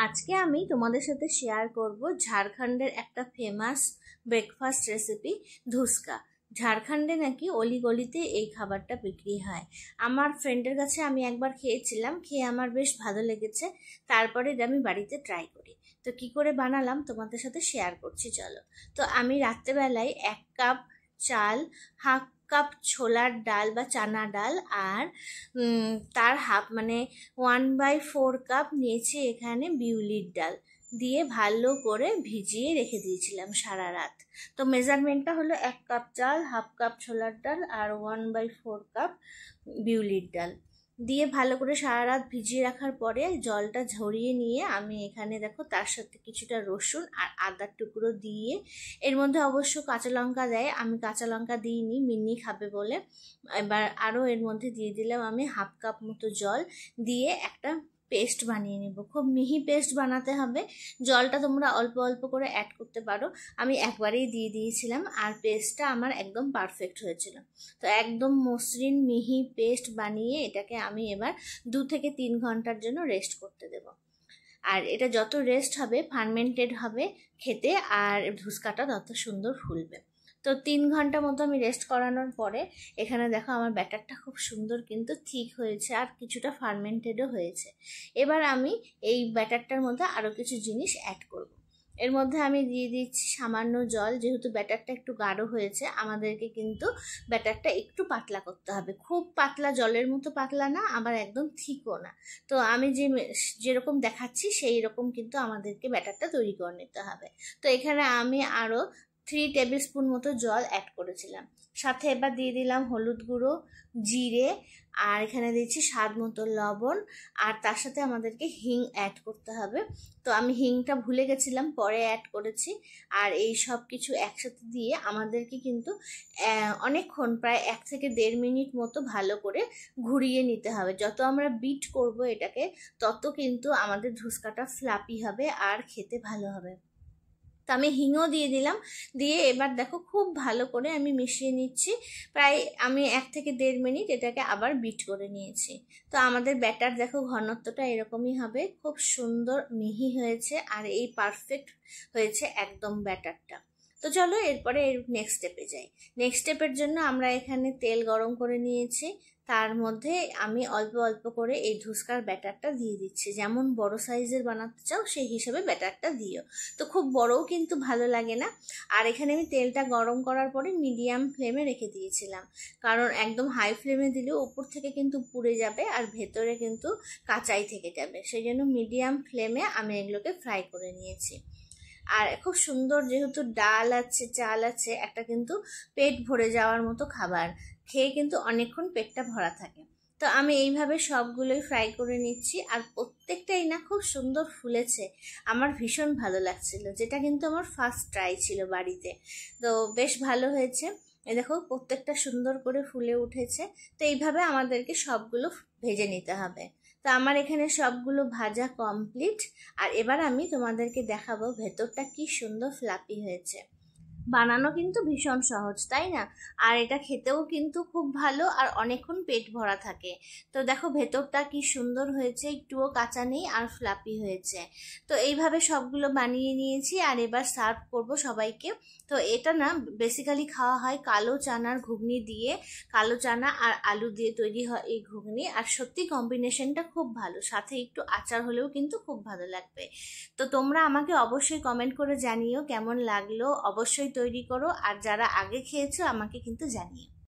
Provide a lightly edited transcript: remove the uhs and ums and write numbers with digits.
আজকে আমি তোমাদের সাথে শেয়ার করব ঝাড়খণ্ডের একটা ফেমাস ব্রেকফাস্ট রেসিপি ধুসকা। ঝাড়খণ্ডে নাকি অলিগলিতে এই খাবারটা বিক্রি হয়। আমার ফ্রেন্ডের কাছে আমি একবার খেয়েছিলাম, খেয়ে আমার বেশ ভালো লেগেছে। তারপরে এটা আমি বাড়িতে ট্রাই করি। তো কি করে বানালাম তোমাদের সাথে শেয়ার করছি, চলো। তো আমি রাত্রেবেলায় 1 কাপ চাল, হাফ কাপ ছোলার ডাল বা চানা ডাল, আর তার হাফ মানে 1/4 কাপ নিয়েছি এখানে বিউলির ডাল দিয়ে ভালো করে ভিজিয়ে রেখে দিয়েছিলাম সারা রাত। তো মেজারমেন্টটা হলো 1 কাপ চাল, হাফ কাপ ছোলার ডাল আর 1/4 কাপ বিউলির ডাল দিয়ে ভালো করে সারা রাত ভিজিয়ে রাখার পরে জলটা ঝরিয়ে নিয়ে আমি এখানে দেখো তার সাথে কিছুটা রসুন আর আদার টুকরো দিয়ে, এর মধ্যে অবশ্য কাঁচা লঙ্কা দেয়, আমি কাঁচা লঙ্কা দিইনি, মিন্নি খাবে বলে। এবার আরও এর মধ্যে দিয়ে দিলাম আমি হাফ কাপ মতো জল দিয়ে একটা পেস্ট বানিয়ে নেব। খুব মিহি পেস্ট বানাতে হবে, জলটা তোমরা অল্প অল্প করে অ্যাড করতে পারো। আমি একবারেই দিয়ে দিয়েছিলাম আর পেস্টটা আমার একদম পারফেক্ট হয়েছিল। তো একদম মসৃণ মিহি পেস্ট বানিয়ে এটাকে আমি এবার 2 থেকে 3 ঘন্টার জন্য রেস্ট করতে দেব। আর এটা যত রেস্ট হবে ফার্মেন্টেড হবে খেতে, আর ধুসকাটা তত সুন্দর ফুলবে। তো 3 ঘন্টা মতো আমি রেস্ট করানোর পরে এখানে দেখো আমার ব্যাটারটা খুব সুন্দর কিন্তু ঠিক হয়েছে আর কিছুটা ফার্মেন্টেডও হয়েছে। এবার আমি এই ব্যাটারটার মধ্যে আরও কিছু জিনিস অ্যাড করব। এর মধ্যে আমি দিয়ে দিচ্ছি সামান্য জল, যেহেতু ব্যাটারটা একটু গাঢ় হয়েছে আমাদেরকে কিন্তু ব্যাটারটা একটু পাতলা করতে হবে, খুব পাতলা জলের মতো পাতলা না, আবার একদম থিকও না। তো আমি যেরকম দেখাচ্ছি সেই রকম কিন্তু আমাদেরকে ব্যাটারটা তৈরি করে নিতে হবে। তো এখানে আমি আরও 3 টেবিল স্পুন মতো জল অ্যাড করেছিলাম। সাথে এবার দিয়ে দিলাম হলুদ গুঁড়ো, জিরে, আর এখানে দিচ্ছি স্বাদ মতো লবণ, আর তার সাথে আমাদেরকে হিং অ্যাড করতে হবে। তো আমি হিংটা ভুলে গেছিলাম, পরে অ্যাড করেছি। আর এই সব কিছু একসাথে দিয়ে আমাদেরকে কিন্তু অনেকক্ষণ, প্রায় 1 থেকে 1.5 মিনিট মতো ভালো করে ঘুরিয়ে নিতে হবে। যত আমরা বিট করব এটাকে তত কিন্তু আমাদের ধুসকাটা ফ্লাপি হবে আর খেতে ভালো হবে। তো আমি হিংও দিয়ে দিলাম, দিয়ে এবার দেখো খুব ভালো করে আমি মিশিয়ে নিচ্ছি। প্রায় আমি 1 থেকে 1.5 মিনিট এটাকে আবার বিট করে নিয়েছি। তো আমাদের ব্যাটার দেখো ঘনত্বটা এরকমই হবে, খুব সুন্দর মিহি হয়েছে আর এই পারফেক্ট হয়েছে একদম ব্যাটারটা। তো চলো এরপরে নেক্সট স্টেপে যাই। নেক্সট স্টেপের জন্য আমরা এখানে তেল গরম করে নিয়েছি, তার মধ্যে আমি অল্প অল্প করে এই ধুসকার ব্যাটারটা দিয়ে দিচ্ছি। যেমন বড় সাইজের বানাতে চাও সেই হিসেবে ব্যাটারটা দিও, তো খুব বড়ও কিন্তু ভালো লাগে না। আর এখানে আমি তেলটা গরম করার পরে মিডিয়াম ফ্লেমে রেখে দিয়েছিলাম, কারণ একদম হাই ফ্লেমে দিলেও উপর থেকে কিন্তু পুড়ে যাবে আর ভেতরে কিন্তু কাঁচাই থেকে যাবে, সেই জন্য মিডিয়াম ফ্লেমে আমি এগুলোকে ফ্রাই করে নিয়েছি। আর খুব সুন্দর, যেহেতু ডাল আছে চাল আছে, একটা কিন্তু পেট ভরে যাওয়ার মতো খাবার, খেয়ে কিন্তু অনেকক্ষণ পেটটা ভরা থাকে। তো আমি এইভাবে সবগুলোই ফ্রাই করে নিচ্ছি আর প্রত্যেকটাই না খুব সুন্দর ফুলেছে, আমার ভীষণ ভালো লাগছিল, যেটা কিন্তু আমার ফার্স্ট ট্রাই ছিল বাড়িতে। তো বেশ ভালো হয়েছে, এই দেখো প্রত্যেকটা সুন্দর করে ফুলে উঠেছে। তো এইভাবে আমাদেরকে সবগুলো ভেজে নিতে হবে। তো আমার এখানে সবগুলো ভাজা কমপ্লিট, আর এবার আমি তোমাদেরকে দেখাবো ভেতরটা কি সুন্দর ফ্লাপি হয়েছে। বানানো কিন্তু ভীষণ সহজ, তাই না? আর এটা খেতেও কিন্তু খুব ভালো আর অনেকক্ষণ পেট ভরা থাকে। তো দেখো ভেতরটা কি সুন্দর হয়েছে, একটুও কাঁচা নেই আর ফ্লাপি হয়েছে। তো এইভাবে সবগুলো বানিয়ে নিয়েছি আর এবার সার্ভ করব সবাইকে। তো এটা না বেসিক্যালি খাওয়া হয় কালো চানার ঘুগনি দিয়ে, কালো চানা আর আলু দিয়ে তৈরি হয় এই ঘুগনি, আর সত্যি কম্বিনেশনটা খুব ভালো, সাথে একটু আচার হলেও কিন্তু খুব ভালো লাগবে। তো তোমরা আমাকে অবশ্যই কমেন্ট করে জানিও কেমন লাগলো, অবশ্যই তৈরি করো, আর যারা আগে খেয়েছো আমাকে কিন্তু জানিও।